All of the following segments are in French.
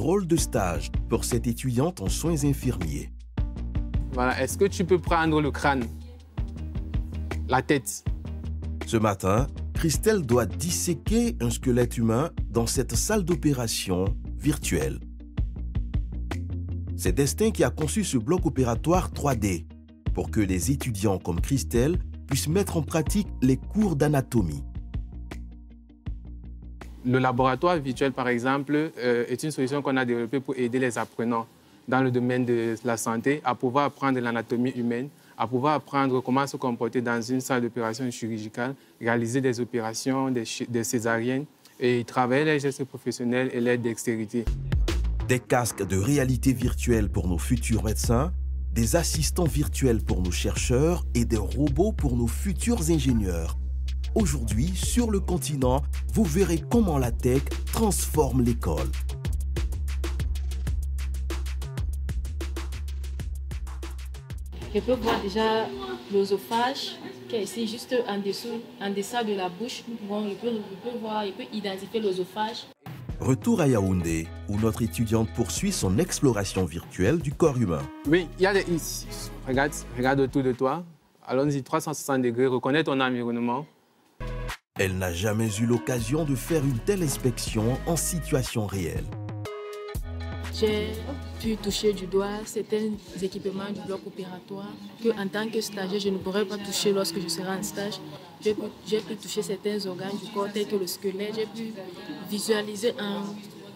drôle de stage pour cette étudiante en soins infirmiers. Voilà, est-ce que tu peux prendre le crâne, la tête? Ce matin, Christelle doit disséquer un squelette humain dans cette salle d'opération virtuelle. C'est Destin qui a conçu ce bloc opératoire 3D pour que les étudiants comme Christelle puissent mettre en pratique les cours d'anatomie. Le laboratoire virtuel, par exemple, est une solution qu'on a développée pour aider les apprenants dans le domaine de la santé à pouvoir apprendre l'anatomie humaine, à pouvoir apprendre comment se comporter dans une salle d'opération chirurgicale, réaliser des opérations, des césariennes et travailler les gestes professionnels et l'aide dextérité. Des casques de réalité virtuelle pour nos futurs médecins, des assistants virtuels pour nos chercheurs et des robots pour nos futurs ingénieurs. Aujourd'hui, sur le continent, vous verrez comment la tech transforme l'école. Je peux voir déjà l'œsophage qui est ici juste en dessous, en deçà de la bouche. Je peux identifier l'œsophage. Retour à Yaoundé, où notre étudiante poursuit son exploration virtuelle du corps humain. Oui, il y a des... Regarde autour de toi. Allons-y, 360 degrés, reconnais ton environnement. Elle n'a jamais eu l'occasion de faire une telle inspection en situation réelle. J'ai pu toucher du doigt certains équipements du bloc opératoire que, en tant que stagiaire, je ne pourrais pas toucher lorsque je serai en stage. J'ai pu toucher certains organes du corps, tels que le squelette. J'ai pu visualiser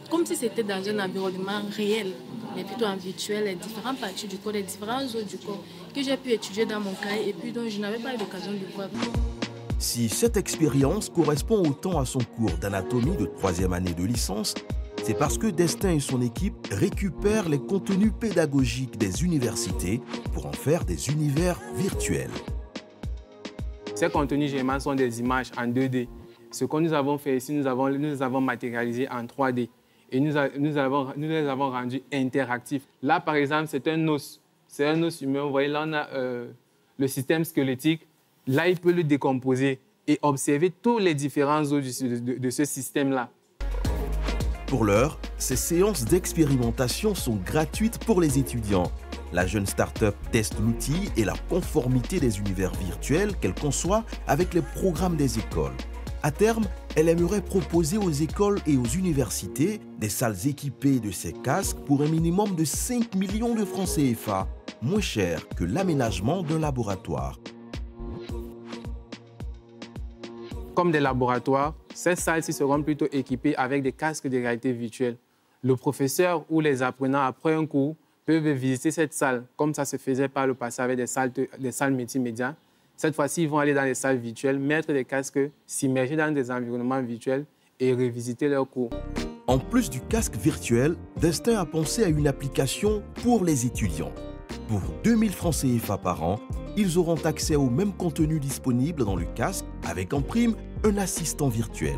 comme si c'était dans un environnement réel, mais plutôt en virtuel, les différentes parties du corps, les différentes zones du corps que j'ai pu étudier dans mon cahier et puis dont je n'avais pas eu l'occasion de voir. Si cette expérience correspond autant à son cours d'anatomie de 3e année de licence, c'est parce que Destin et son équipe récupèrent les contenus pédagogiques des universités pour en faire des univers virtuels. Ces contenus généralement sont des images en 2D. Ce que nous avons fait ici, nous les avons matérialisés en 3D et nous les avons rendus interactifs. Là, par exemple, c'est un os. C'est un os humain. Vous voyez, là, on a le système squelettique. Là, il peut le décomposer et observer tous les différents os de ce système-là. Pour l'heure, ces séances d'expérimentation sont gratuites pour les étudiants. La jeune start-up teste l'outil et la conformité des univers virtuels qu'elle conçoit avec les programmes des écoles. À terme, elle aimerait proposer aux écoles et aux universités des salles équipées de ces casques pour un minimum de 5 millions de francs CFA, moins cher que l'aménagement d'un laboratoire. Comme des laboratoires, ces salles-ci seront plutôt équipées avec des casques de réalité virtuelle. Le professeur ou les apprenants, après un cours, peuvent visiter cette salle, comme ça se faisait par le passé avec des salles multimédia. Cette fois-ci, ils vont aller dans les salles virtuelles, mettre des casques, s'immerger dans des environnements virtuels et revisiter leurs cours. En plus du casque virtuel, Destin a pensé à une application pour les étudiants. Pour 2000 francs CFA par an, ils auront accès au même contenu disponible dans le casque avec en prime un assistant virtuel.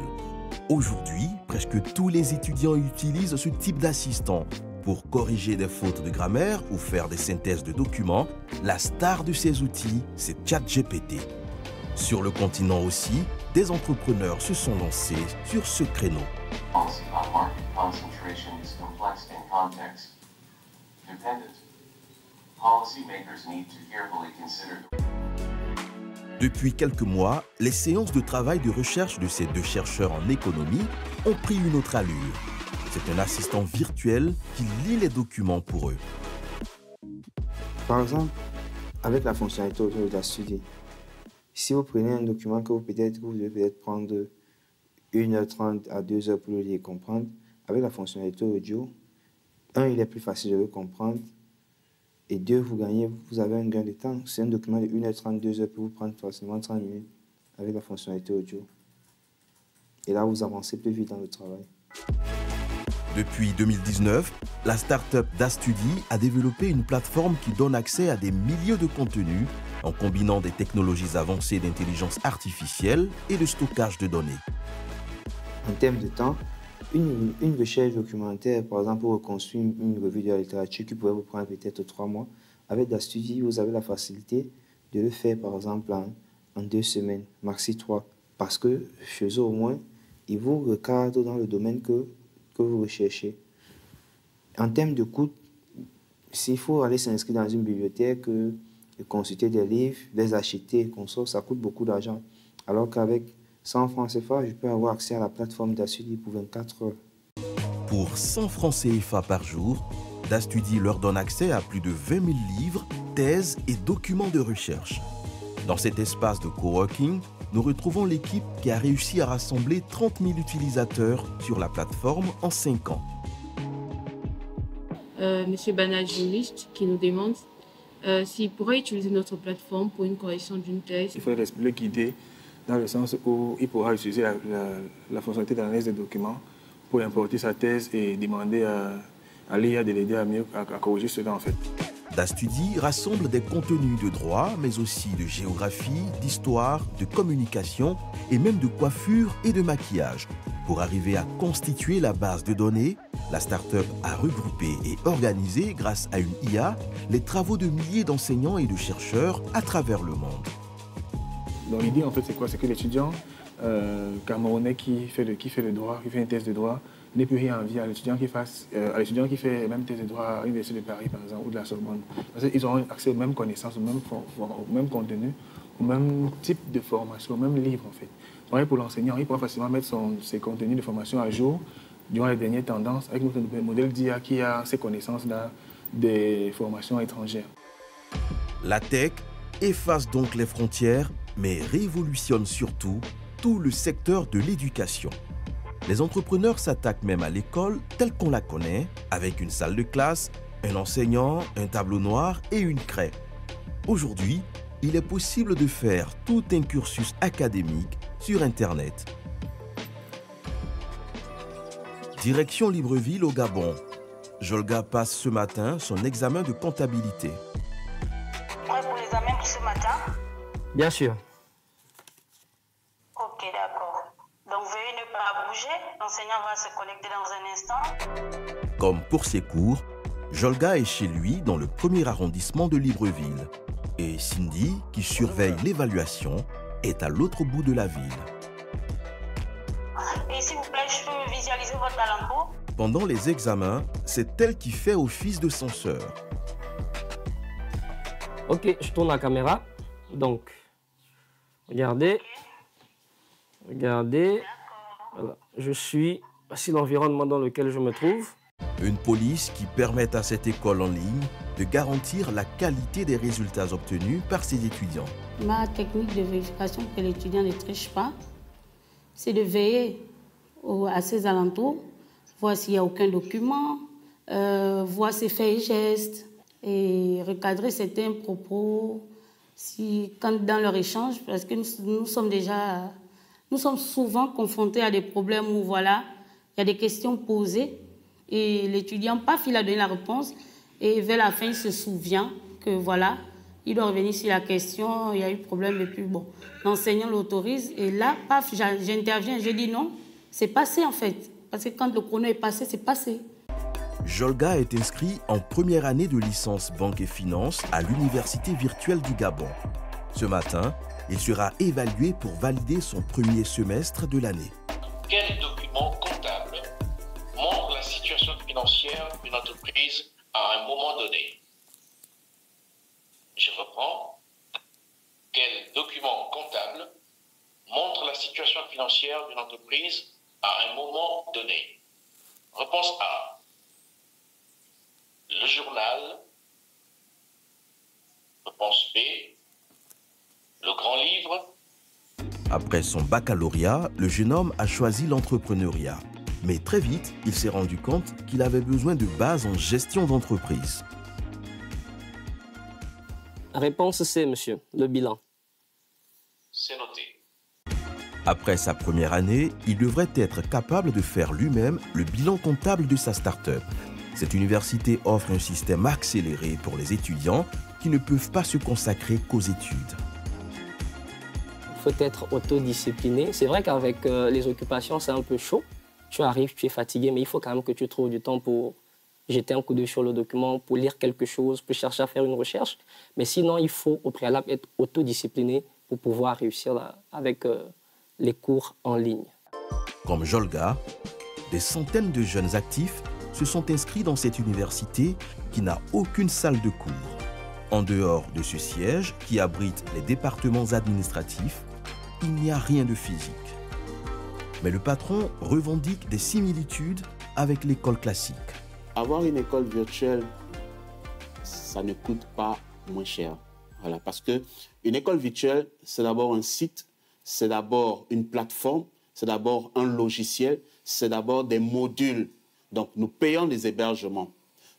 Aujourd'hui, presque tous les étudiants utilisent ce type d'assistant. Pour corriger des fautes de grammaire ou faire des synthèses de documents, la star de ces outils, c'est ChatGPT. Sur le continent aussi, des entrepreneurs se sont lancés sur ce créneau. Depuis quelques mois, les séances de travail de recherche de ces deux chercheurs en économie ont pris une autre allure. C'est un assistant virtuel qui lit les documents pour eux. Par exemple, avec la fonctionnalité audio de la studie, si vous prenez un document que vous devez peut-être prendre 1h30 à 2h pour le lire et comprendre, avec la fonctionnalité audio, il est plus facile de le comprendre. Et deux, vous avez un gain de temps. C'est un document de 1h30, 2h pour vous prendre facilement 30 minutes avec la fonctionnalité audio. Et là, vous avancez plus vite dans le travail. Depuis 2019, la start-up DaStudy a développé une plateforme qui donne accès à des milliers de contenus en combinant des technologies avancées d'intelligence artificielle et de stockage de données. En termes de temps, une recherche documentaire, par exemple, pour reconstruire une revue de la littérature qui pourrait vous prendre peut-être 3 mois, avec DaStudy, vous avez la facilité de le faire, par exemple, en 2 semaines, maxi 3. Parce que chez eux, au moins, ils vous recadrent dans le domaine que vous recherchez. En termes de coût, s'il faut aller s'inscrire dans une bibliothèque, consulter des livres, les acheter, consorts, ça coûte beaucoup d'argent. Alors qu'avec 100 francs CFA, je peux avoir accès à la plateforme d'Astudie pour 24 heures. Pour 100 francs CFA par jour, Dastudie leur donne accès à plus de 20 000 livres, thèses et documents de recherche. Dans cet espace de coworking, nous retrouvons l'équipe qui a réussi à rassembler 30 000 utilisateurs sur la plateforme en 5 ans. Monsieur Banal juriste qui nous demande s'il pourrait utiliser notre plateforme pour une correction d'une thèse. Il faudrait le guider dans le sens où il pourra utiliser la fonctionnalité d'analyse des documents pour importer sa thèse et demander à l'IA de l'aider à corriger cela en fait. Dastudie rassemble des contenus de droit, mais aussi de géographie, d'histoire, de communication et même de coiffure et de maquillage. Pour arriver à constituer la base de données, la start-up a regroupé et organisé, grâce à une IA, les travaux de milliers d'enseignants et de chercheurs à travers le monde. Donc l'idée en fait c'est quoi? C'est que l'étudiant camerounais qui fait le droit, qui fait une thèse de droit, n'ait plus rien envie à l'étudiant qui fait la même thèse de droit à l'Université de Paris par exemple ou de la Sorbonne. Parce qu'ils auront accès aux mêmes connaissances, au même contenu, au même type de formation, au même livre en fait. Pareil pour l'enseignant, il pourra facilement mettre ses contenus de formation à jour durant les dernières tendances avec notre modèle d'IA qui a ces connaissances-là des formations étrangères. La tech efface donc les frontières, mais révolutionne surtout tout le secteur de l'éducation. Les entrepreneurs s'attaquent même à l'école telle qu'on la connaît, avec une salle de classe, un enseignant, un tableau noir et une craie. Aujourd'hui, il est possible de faire tout un cursus académique sur Internet. Direction Libreville au Gabon. Jolga passe ce matin son examen de comptabilité. Prêt pour l'examen pour ce matin? Bien sûr. Ok, d'accord. Donc veuillez ne pas bouger. L'enseignant va se connecter dans un instant. Comme pour ses cours, Jolga est chez lui dans le 1er arrondissement de Libreville. Et Cindy, qui surveille l'évaluation, est à l'autre bout de la ville. Et s'il vous plaît, je peux visualiser votre talenco? Pendant les examens, c'est elle qui fait office de censeur. Ok, je tourne la caméra. Donc, regardez. Regardez. Voilà. Voici l'environnement dans lequel je me trouve. Une police qui permet à cette école en ligne de garantir la qualité des résultats obtenus par ses étudiants. Ma technique de vérification pour que l'étudiant ne triche pas, c'est de veiller à ses alentours, voir s'il n'y a aucun document, voir ses faits et gestes et recadrer certains propos quand dans leur échange, parce que nous sommes souvent confrontés à des problèmes où voilà, il y a des questions posées et l'étudiant, paf, il a donné la réponse et vers la fin, il se souvient que voilà, il doit revenir sur la question, il y a eu problème et puis bon, l'enseignant l'autorise et là, paf, j'interviens, je dis non, c'est passé en fait, parce que quand le chrono est passé, c'est passé. Jolga est inscrit en première année de licence banque et finance à l'Université virtuelle du Gabon. Ce matin, il sera évalué pour valider son premier semestre de l'année. Quel document comptable montre la situation financière d'une entreprise à un moment donné? Je reprends. Quel document comptable montre la situation financière d'une entreprise à un moment donné? Réponse A. Le journal. Réponse B. Le grand livre. Après son baccalauréat, le jeune homme a choisi l'entrepreneuriat. Mais très vite, il s'est rendu compte qu'il avait besoin de bases en gestion d'entreprise. Réponse C, monsieur, le bilan. C'est noté. Après sa première année, il devrait être capable de faire lui-même le bilan comptable de sa start-up. Cette université offre un système accéléré pour les étudiants qui ne peuvent pas se consacrer qu'aux études. Il faut être autodiscipliné. C'est vrai qu'avec les occupations, c'est un peu chaud. Tu arrives, tu es fatigué, mais il faut quand même que tu trouves du temps pour jeter un coup d'œil sur le document, pour lire quelque chose, pour chercher à faire une recherche. Mais sinon, il faut au préalable être autodiscipliné pour pouvoir réussir avec les cours en ligne. Comme Jolga, des centaines de jeunes actifs se sont inscrits dans cette université qui n'a aucune salle de cours. En dehors de ce siège qui abrite les départements administratifs, il n'y a rien de physique. Mais le patron revendique des similitudes avec l'école classique. Avoir une école virtuelle, ça ne coûte pas moins cher. Voilà, parce qu'une école virtuelle, c'est d'abord un site, c'est d'abord une plateforme, c'est d'abord un logiciel, c'est d'abord des modules. Donc, nous payons des hébergements,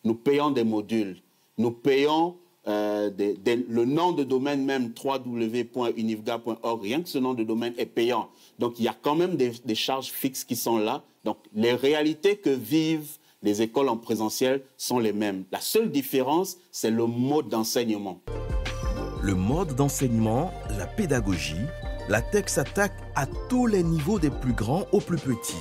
nous payons des modules, nous payons le nom de domaine même www.unifga.org, rien que ce nom de domaine est payant. Donc, il y a quand même des charges fixes qui sont là. Donc, les réalités que vivent les écoles en présentiel sont les mêmes. La seule différence, c'est le mode d'enseignement. Le mode d'enseignement, la pédagogie, la tech s'attaque à tous les niveaux des plus grands aux plus petits.